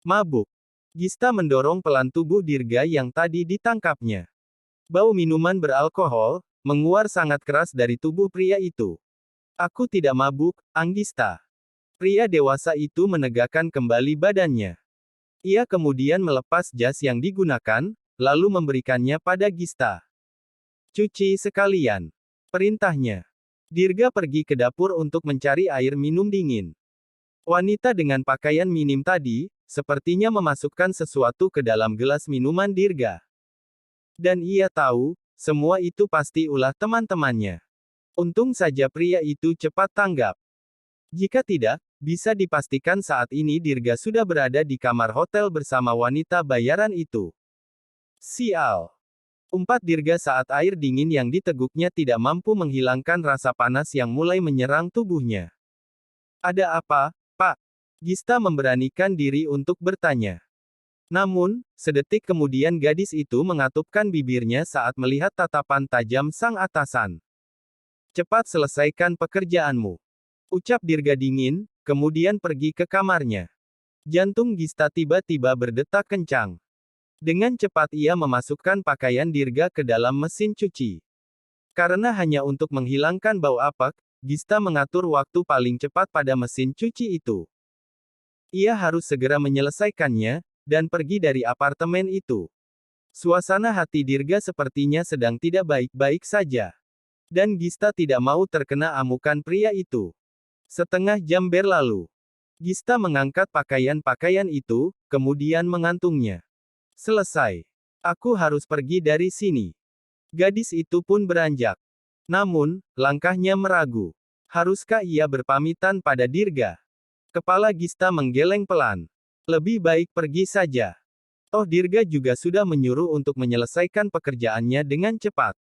Mabuk. Gista mendorong pelan tubuh Dirga yang tadi ditangkapnya. Bau minuman beralkohol menguar sangat keras dari tubuh pria itu. Aku tidak mabuk, Anggista. Pria dewasa itu menegakkan kembali badannya. Ia kemudian melepas jas yang digunakan, lalu memberikannya pada Gista. Cuci sekalian. Perintahnya. Dirga pergi ke dapur untuk mencari air minum dingin. Wanita dengan pakaian minim tadi, sepertinya memasukkan sesuatu ke dalam gelas minuman Dirga. Dan ia tahu, semua itu pasti ulah teman-temannya. Untung saja pria itu cepat tanggap. Jika tidak, bisa dipastikan saat ini Dirga sudah berada di kamar hotel bersama wanita bayaran itu. Sial. Umpat Dirga saat air dingin yang diteguknya tidak mampu menghilangkan rasa panas yang mulai menyerang tubuhnya. Ada apa, Pak? Gista memberanikan diri untuk bertanya. Namun, sedetik kemudian gadis itu mengatupkan bibirnya saat melihat tatapan tajam sang atasan. Cepat selesaikan pekerjaanmu. Ucap Dirga dingin, kemudian pergi ke kamarnya. Jantung Gista tiba-tiba berdetak kencang. Dengan cepat ia memasukkan pakaian Dirga ke dalam mesin cuci. Karena hanya untuk menghilangkan bau apek, Gista mengatur waktu paling cepat pada mesin cuci itu. Ia harus segera menyelesaikannya, dan pergi dari apartemen itu. Suasana hati Dirga sepertinya sedang tidak baik-baik saja. Dan Gista tidak mau terkena amukan pria itu. Setengah jam berlalu. Gista mengangkat pakaian-pakaian itu, kemudian mengantungnya. Selesai. Aku harus pergi dari sini. Gadis itu pun beranjak. Namun, langkahnya meragu. Haruskah ia berpamitan pada Dirga? Kepala Gista menggeleng pelan. Lebih baik pergi saja. Toh Dirga juga sudah menyuruh untuk menyelesaikan pekerjaannya dengan cepat.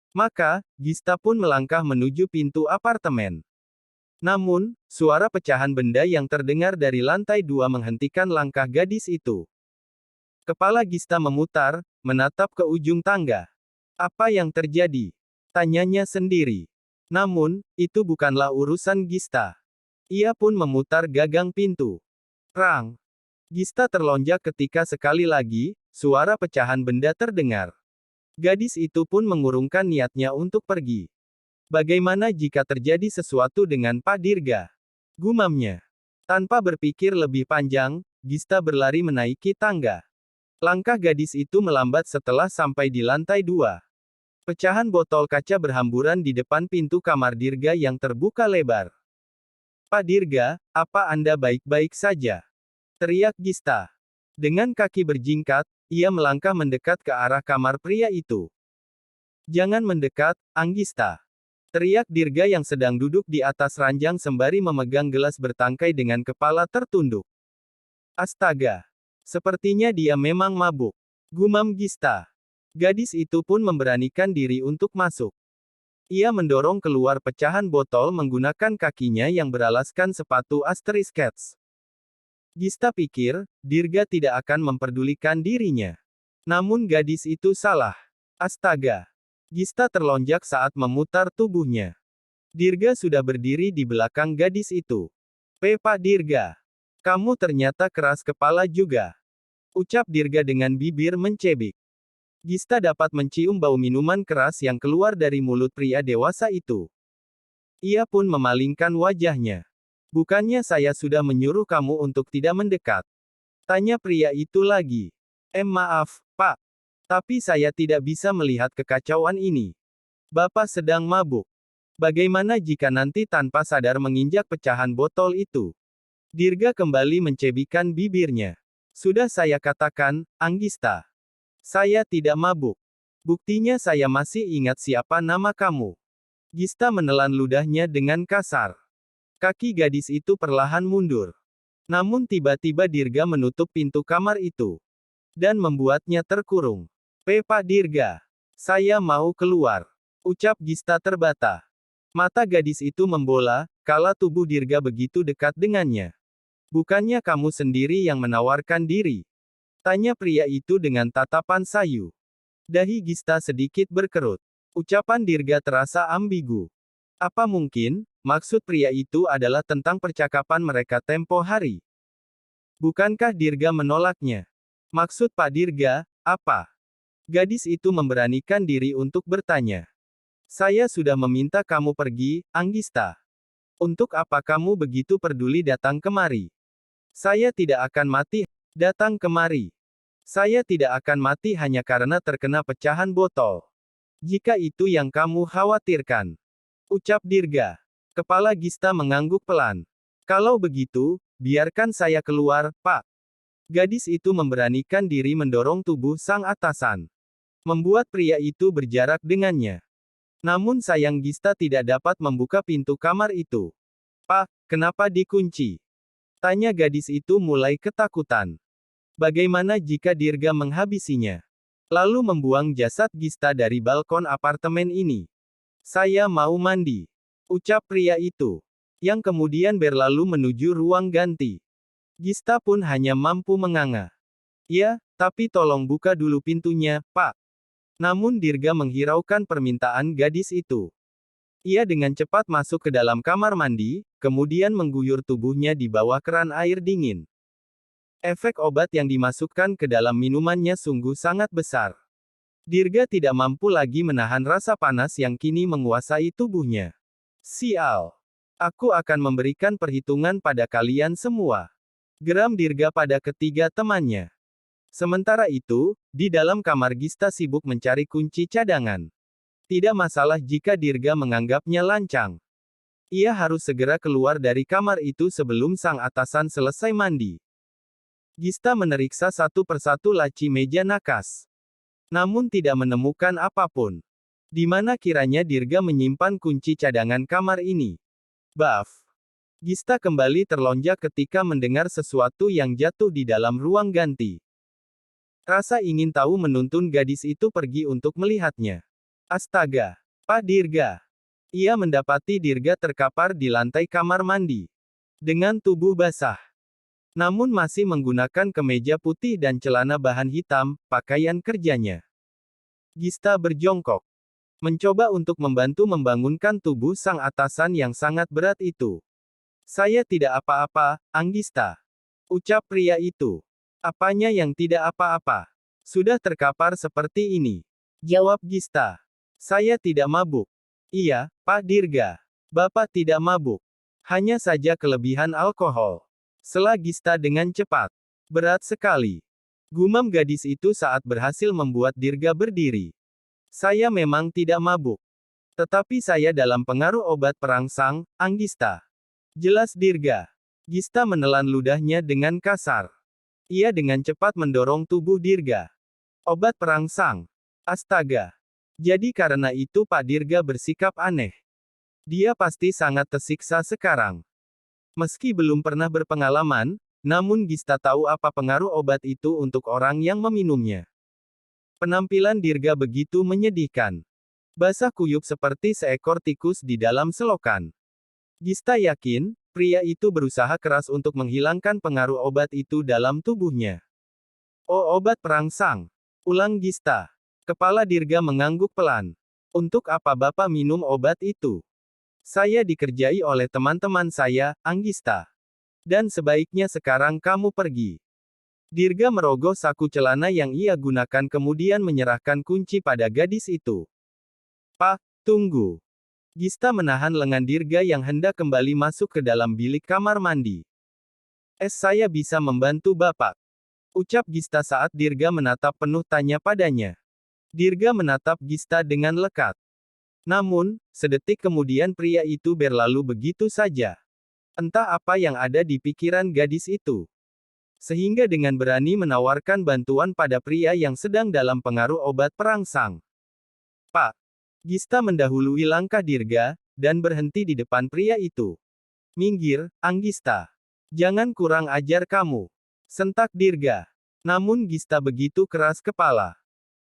Maka, Gista pun melangkah menuju pintu apartemen. Namun, suara pecahan benda yang terdengar dari lantai 2 menghentikan langkah gadis itu. Kepala Gista memutar, menatap ke ujung tangga. Apa yang terjadi? Tanyanya sendiri. Namun, itu bukanlah urusan Gista. Ia pun memutar gagang pintu. Rang! Gista terlonjak ketika sekali lagi, suara pecahan benda terdengar. Gadis itu pun mengurungkan niatnya untuk pergi. Bagaimana jika terjadi sesuatu dengan Pak Dirga? Gumamnya. Tanpa berpikir lebih panjang, Gista berlari menaiki tangga. Langkah gadis itu melambat setelah sampai di lantai 2. Pecahan botol kaca berhamburan di depan pintu kamar Dirga yang terbuka lebar. Pak Dirga, apa Anda baik-baik saja? Teriak Gista. Dengan kaki berjingkat, ia melangkah mendekat ke arah kamar pria itu. Jangan mendekat, Anggista. Teriak Dirga yang sedang duduk di atas ranjang sembari memegang gelas bertangkai dengan kepala tertunduk. Astaga. Sepertinya dia memang mabuk. Gumam Gista. Gadis itu pun memberanikan diri untuk masuk. Ia mendorong keluar pecahan botol menggunakan kakinya yang beralaskan sepatu Asterix. Gista pikir, Dirga tidak akan memperdulikan dirinya. Namun gadis itu salah. Astaga. Gista terlonjak saat memutar tubuhnya. Dirga sudah berdiri di belakang gadis itu. Pak Dirga. Kamu ternyata keras kepala juga. Ucap Dirga dengan bibir mencebik. Gista dapat mencium bau minuman keras yang keluar dari mulut pria dewasa itu. Ia pun memalingkan wajahnya. Bukannya saya sudah menyuruh kamu untuk tidak mendekat? Tanya pria itu lagi. Maaf, Pak. Tapi saya tidak bisa melihat kekacauan ini. Bapak sedang mabuk. Bagaimana jika nanti tanpa sadar menginjak pecahan botol itu? Dirga kembali mencebikkan bibirnya. Sudah saya katakan, Anggista. Saya tidak mabuk. Buktinya saya masih ingat siapa nama kamu. Gista menelan ludahnya dengan kasar. Kaki gadis itu perlahan mundur. Namun tiba-tiba Dirga menutup pintu kamar itu. Dan membuatnya terkurung. Pak Dirga. Saya mau keluar. Ucap Gista terbata. Mata gadis itu membola, kala tubuh Dirga begitu dekat dengannya. Bukannya kamu sendiri yang menawarkan diri? Tanya pria itu dengan tatapan sayu. Dahi Gista sedikit berkerut. Ucapan Dirga terasa ambigu. Apa mungkin, maksud pria itu adalah tentang percakapan mereka tempo hari? Bukankah Dirga menolaknya? Maksud Pak Dirga, apa? Gadis itu memberanikan diri untuk bertanya. Saya sudah meminta kamu pergi, Anggista. Untuk apa kamu begitu peduli datang kemari? Saya tidak akan mati. Datang kemari. Saya tidak akan mati hanya karena terkena pecahan botol. Jika itu yang kamu khawatirkan. Ucap Dirga. Kepala Gista mengangguk pelan. Kalau begitu, biarkan saya keluar, Pak. Gadis itu memberanikan diri mendorong tubuh sang atasan. Membuat pria itu berjarak dengannya. Namun sayang Gista tidak dapat membuka pintu kamar itu. Pak, kenapa dikunci? Tanya gadis itu mulai ketakutan. Bagaimana jika Dirga menghabisinya? Lalu membuang jasad Gista dari balkon apartemen ini. Saya mau mandi. Ucap pria itu. Yang kemudian berlalu menuju ruang ganti. Gista pun hanya mampu menganga. Ya, tapi tolong buka dulu pintunya, Pak. Namun Dirga menghiraukan permintaan gadis itu. Ia dengan cepat masuk ke dalam kamar mandi, kemudian mengguyur tubuhnya di bawah keran air dingin. Efek obat yang dimasukkan ke dalam minumannya sungguh sangat besar. Dirga tidak mampu lagi menahan rasa panas yang kini menguasai tubuhnya. Sial. Aku akan memberikan perhitungan pada kalian semua. Geram Dirga pada ketiga temannya. Sementara itu, di dalam kamar Gista sibuk mencari kunci cadangan. Tidak masalah jika Dirga menganggapnya lancang. Ia harus segera keluar dari kamar itu sebelum sang atasan selesai mandi. Gista memeriksa satu persatu laci meja nakas. Namun tidak menemukan apapun. Di mana kiranya Dirga menyimpan kunci cadangan kamar ini? Baf. Gista kembali terlonjak ketika mendengar sesuatu yang jatuh di dalam ruang ganti. Rasa ingin tahu menuntun gadis itu pergi untuk melihatnya. Astaga. Pak Dirga. Ia mendapati Dirga terkapar di lantai kamar mandi. Dengan tubuh basah. Namun masih menggunakan kemeja putih dan celana bahan hitam, pakaian kerjanya. Gista berjongkok. Mencoba untuk membantu membangunkan tubuh sang atasan yang sangat berat itu. Saya tidak apa-apa, Anggista. Ucap pria itu. Apanya yang tidak apa-apa? Sudah terkapar seperti ini. Jawab Gista. Saya tidak mabuk. Iya, Pak Dirga. Bapak tidak mabuk. Hanya saja kelebihan alkohol. Sela Gista dengan cepat. Berat sekali. Gumam gadis itu saat berhasil membuat Dirga berdiri. Saya memang tidak mabuk. Tetapi saya dalam pengaruh obat perangsang, Anggista. Jelas Dirga. Gista menelan ludahnya dengan kasar. Ia dengan cepat mendorong tubuh Dirga. Obat perangsang. Astaga. Jadi karena itu Pak Dirga bersikap aneh. Dia pasti sangat tersiksa sekarang. Meski belum pernah berpengalaman, namun Gista tahu apa pengaruh obat itu untuk orang yang meminumnya. Penampilan Dirga begitu menyedihkan. Basah kuyup seperti seekor tikus di dalam selokan. Gista yakin, pria itu berusaha keras untuk menghilangkan pengaruh obat itu dalam tubuhnya. Oh, obat perangsang. Ulang Gista. Kepala Dirga mengangguk pelan. Untuk apa Bapak minum obat itu? Saya dikerjai oleh teman-teman saya, Anggista. Dan sebaiknya sekarang kamu pergi. Dirga merogoh saku celana yang ia gunakan kemudian menyerahkan kunci pada gadis itu. Pak, tunggu. Gista menahan lengan Dirga yang hendak kembali masuk ke dalam bilik kamar mandi. Saya bisa membantu Bapak. Ucap Gista saat Dirga menatap penuh tanya padanya. Dirga menatap Gista dengan lekat. Namun, sedetik kemudian pria itu berlalu begitu saja. Entah apa yang ada di pikiran gadis itu. Sehingga dengan berani menawarkan bantuan pada pria yang sedang dalam pengaruh obat perangsang. Pak. Gista mendahului langkah Dirga, dan berhenti di depan pria itu. Minggir, Anggista. Jangan kurang ajar kamu. Sentak Dirga. Namun Gista begitu keras kepala.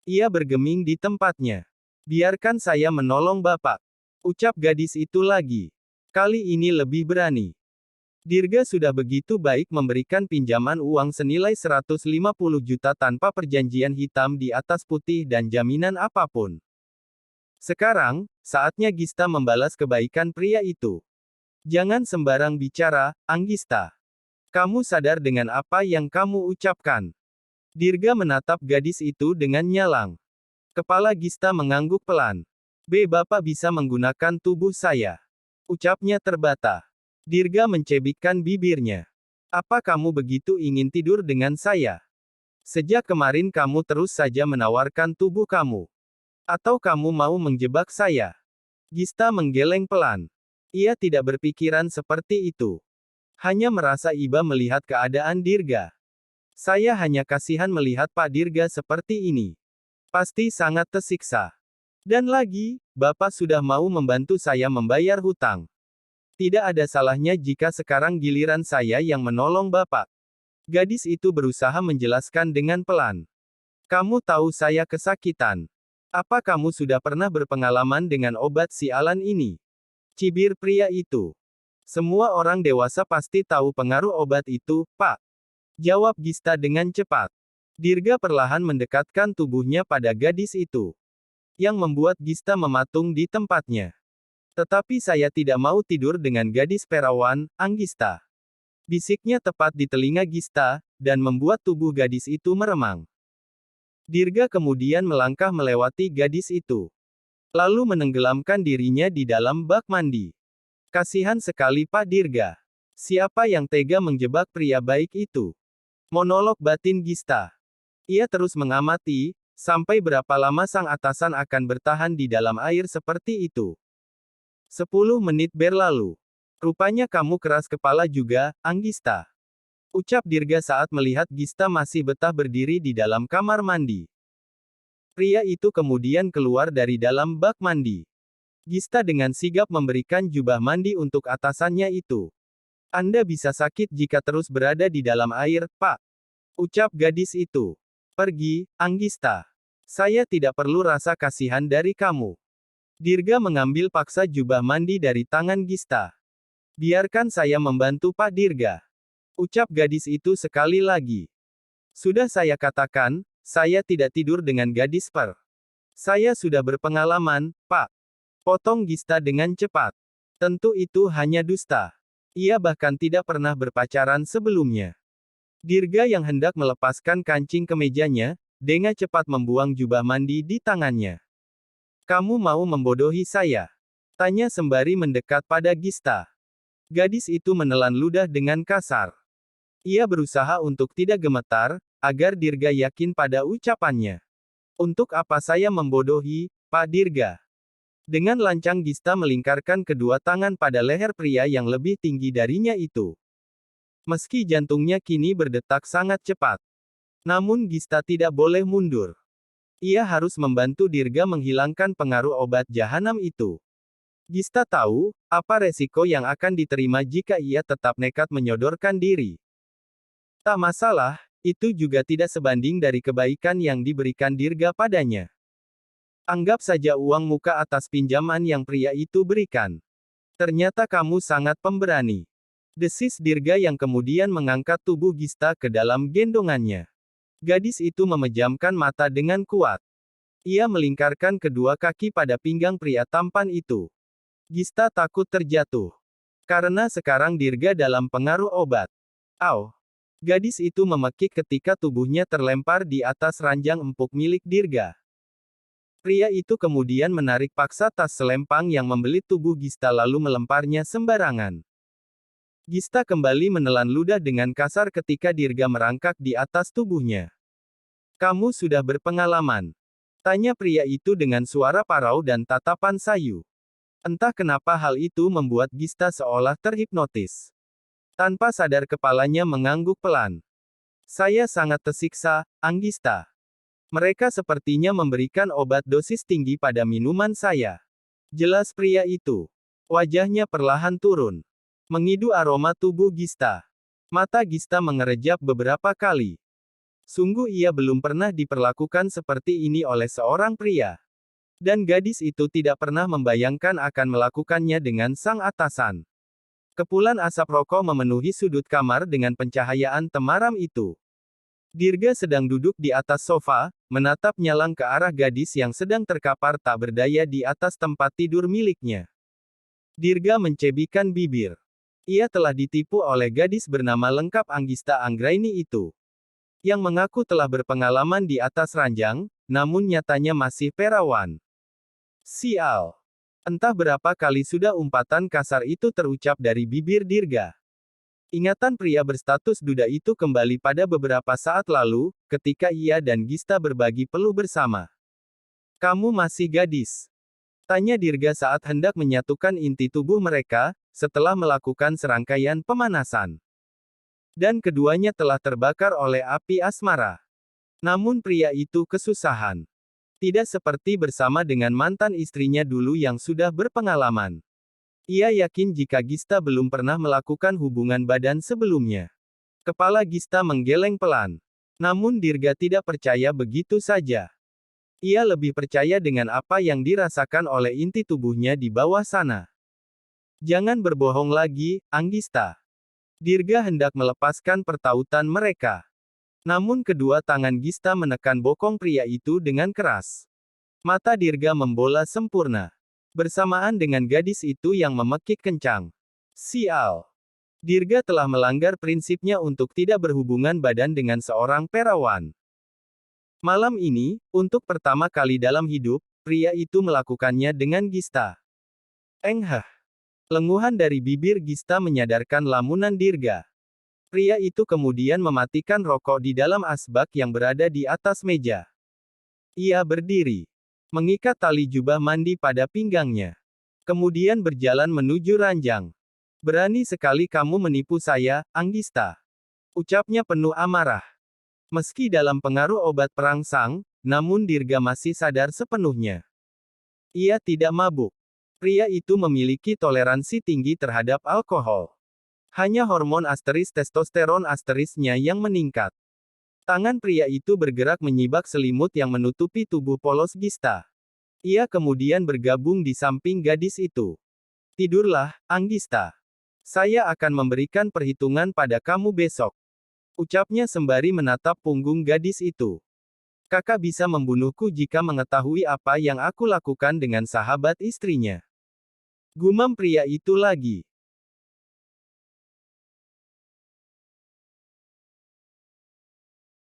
Ia bergeming di tempatnya. Biarkan saya menolong Bapak. Ucap gadis itu lagi. Kali ini lebih berani. Dirga sudah begitu baik memberikan pinjaman uang senilai 150 juta tanpa perjanjian hitam di atas putih dan jaminan apapun. Sekarang, saatnya Gista membalas kebaikan pria itu. Jangan sembarang bicara, Anggista. Kamu sadar dengan apa yang kamu ucapkan? Dirga menatap gadis itu dengan nyalang. Kepala Gista mengangguk pelan. Bapak bisa menggunakan tubuh saya. Ucapnya terbata. Dirga mencebikkan bibirnya. Apa kamu begitu ingin tidur dengan saya? Sejak kemarin kamu terus saja menawarkan tubuh kamu. Atau kamu mau menjebak saya? Gista menggeleng pelan. Ia tidak berpikiran seperti itu. Hanya merasa iba melihat keadaan Dirga. Saya hanya kasihan melihat Pak Dirga seperti ini. Pasti sangat tersiksa. Dan lagi, Bapak sudah mau membantu saya membayar hutang. Tidak ada salahnya jika sekarang giliran saya yang menolong Bapak. Gadis itu berusaha menjelaskan dengan pelan. Kamu tahu saya kesakitan. Apa kamu sudah pernah berpengalaman dengan obat sialan ini? Cibir pria itu. Semua orang dewasa pasti tahu pengaruh obat itu, Pak. Jawab Gista dengan cepat. Dirga perlahan mendekatkan tubuhnya pada gadis itu. Yang membuat Gista mematung di tempatnya. Tetapi saya tidak mau tidur dengan gadis perawan, Anggista. Bisiknya tepat di telinga Gista, dan membuat tubuh gadis itu meremang. Dirga kemudian melangkah melewati gadis itu. Lalu menenggelamkan dirinya di dalam bak mandi. Kasihan sekali Pak Dirga. Siapa yang tega menjebak pria baik itu? Monolog batin Gista. Ia terus mengamati, sampai berapa lama sang atasan akan bertahan di dalam air seperti itu. 10 menit berlalu. Rupanya kamu keras kepala juga, Anggista. Ucap Dirga saat melihat Gista masih betah berdiri di dalam kamar mandi. Pria itu kemudian keluar dari dalam bak mandi. Gista dengan sigap memberikan jubah mandi untuk atasannya itu. Anda bisa sakit jika terus berada di dalam air, Pak. Ucap gadis itu. Pergi, Anggista. Saya tidak perlu rasa kasihan dari kamu. Dirga mengambil paksa jubah mandi dari tangan Gista. Biarkan saya membantu Pak Dirga. Ucap gadis itu sekali lagi. Sudah saya katakan, saya tidak tidur dengan gadis per. Saya sudah berpengalaman, Pak. Potong Gista dengan cepat. Tentu itu hanya dusta. Ia bahkan tidak pernah berpacaran sebelumnya. Dirga yang hendak melepaskan kancing kemejanya, dengan cepat membuang jubah mandi di tangannya. Kamu mau membodohi saya? Tanya sembari mendekat pada Gista. Gadis itu menelan ludah dengan kasar. Ia berusaha untuk tidak gemetar, agar Dirga yakin pada ucapannya. Untuk apa saya membodohi, Pak Dirga? Dengan lancang Gista melingkarkan kedua tangan pada leher pria yang lebih tinggi darinya itu. Meski jantungnya kini berdetak sangat cepat. Namun Gista tidak boleh mundur. Ia harus membantu Dirga menghilangkan pengaruh obat jahanam itu. Gista tahu, apa resiko yang akan diterima jika ia tetap nekat menyodorkan diri. Tak masalah, itu juga tidak sebanding dari kebaikan yang diberikan Dirga padanya. Anggap saja uang muka atas pinjaman yang pria itu berikan. Ternyata kamu sangat pemberani. Desis Dirga yang kemudian mengangkat tubuh Gista ke dalam gendongannya. Gadis itu memejamkan mata dengan kuat. Ia melingkarkan kedua kaki pada pinggang pria tampan itu. Gista takut terjatuh. Karena sekarang Dirga dalam pengaruh obat. Au! Gadis itu memekik ketika tubuhnya terlempar di atas ranjang empuk milik Dirga. Pria itu kemudian menarik paksa tas selempang yang membelit tubuh Gista lalu melemparnya sembarangan. Gista kembali menelan ludah dengan kasar ketika Dirga merangkak di atas tubuhnya. Kamu sudah berpengalaman? Tanya pria itu dengan suara parau dan tatapan sayu. Entah kenapa hal itu membuat Gista seolah terhipnotis. Tanpa sadar kepalanya mengangguk pelan. Saya sangat tersiksa, Anggista. Mereka sepertinya memberikan obat dosis tinggi pada minuman saya. Jelas pria itu. Wajahnya perlahan turun. Mengidu aroma tubuh Gista. Mata Gista mengerejap beberapa kali. Sungguh ia belum pernah diperlakukan seperti ini oleh seorang pria. Dan gadis itu tidak pernah membayangkan akan melakukannya dengan sang atasan. Kepulan asap rokok memenuhi sudut kamar dengan pencahayaan temaram itu. Dirga sedang duduk di atas sofa, menatap nyalang ke arah gadis yang sedang terkapar tak berdaya di atas tempat tidur miliknya. Dirga mencebikkan bibir. Ia telah ditipu oleh gadis bernama lengkap Anggista Anggraini itu. Yang mengaku telah berpengalaman di atas ranjang, namun nyatanya masih perawan. Sial. Entah berapa kali sudah umpatan kasar itu terucap dari bibir Dirga. Ingatan pria berstatus duda itu kembali pada beberapa saat lalu, ketika ia dan Gista berbagi peluh bersama. Kamu masih gadis? Tanya Dirga saat hendak menyatukan inti tubuh mereka, setelah melakukan serangkaian pemanasan. Dan keduanya telah terbakar oleh api asmara. Namun pria itu kesusahan. Tidak seperti bersama dengan mantan istrinya dulu yang sudah berpengalaman. Ia yakin jika Gista belum pernah melakukan hubungan badan sebelumnya. Kepala Gista menggeleng pelan. Namun Dirga tidak percaya begitu saja. Ia lebih percaya dengan apa yang dirasakan oleh inti tubuhnya di bawah sana. Jangan berbohong lagi, Anggista. Dirga hendak melepaskan pertautan mereka. Namun kedua tangan Gista menekan bokong pria itu dengan keras. Mata Dirga membola sempurna. Bersamaan dengan gadis itu yang memekik kencang. Sial. Dirga telah melanggar prinsipnya untuk tidak berhubungan badan dengan seorang perawan. Malam ini, untuk pertama kali dalam hidup, pria itu melakukannya dengan Gista. Engheh. Lenguhan dari bibir Gista menyadarkan lamunan Dirga. Pria itu kemudian mematikan rokok di dalam asbak yang berada di atas meja. Ia berdiri, mengikat tali jubah mandi pada pinggangnya. Kemudian berjalan menuju ranjang. Berani sekali kamu menipu saya, Anggista. Ucapnya penuh amarah. Meski dalam pengaruh obat perangsang, namun Dirga masih sadar sepenuhnya. Ia tidak mabuk. Pria itu memiliki toleransi tinggi terhadap alkohol. Hanya hormon testosteron nya yang meningkat. Tangan pria itu bergerak menyibak selimut yang menutupi tubuh polos Gista. Ia kemudian bergabung di samping gadis itu. Tidurlah, Anggista. Saya akan memberikan perhitungan pada kamu besok. Ucapnya sembari menatap punggung gadis itu. Kakak bisa membunuhku jika mengetahui apa yang aku lakukan dengan sahabat istrinya. Gumam pria itu lagi.